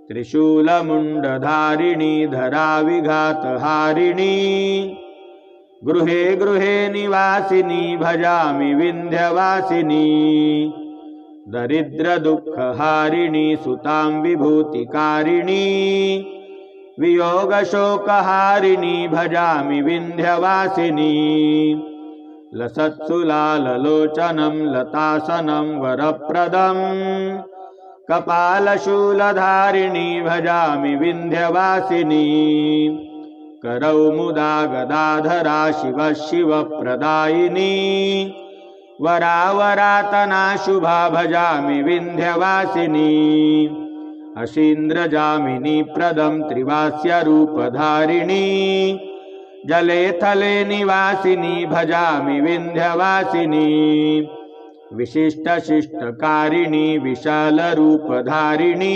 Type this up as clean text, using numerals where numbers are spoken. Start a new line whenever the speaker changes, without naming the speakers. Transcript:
त्रिशूलमुण्डधारिणी धराविघातहारिणी गृहे गृहे निवासिनी भजामि विन्ध्यवासिनी दरिद्रदुःखहारिणी सुतां विभूतिकारिणी वियोगशोकहारिणी भजामि विन्ध्यवासिनी लसत्सु लाललोचनं लतासनं वरप्रदं कपालशूलधारिणी भजामि विन्ध्यवासिनी करौ मुदा गदाधरा शिव शिवप्रदायिनी वरावरातना शुभा भजामि विन्ध्यवासिनी अशीन्द्रजामिनी प्रदं त्रिवास्यरूपधारिणी जले थले निवासिनी भजामि विन्ध्यवासिनी विशिष्टशिष्टकारिणी विशालरूपधारिणी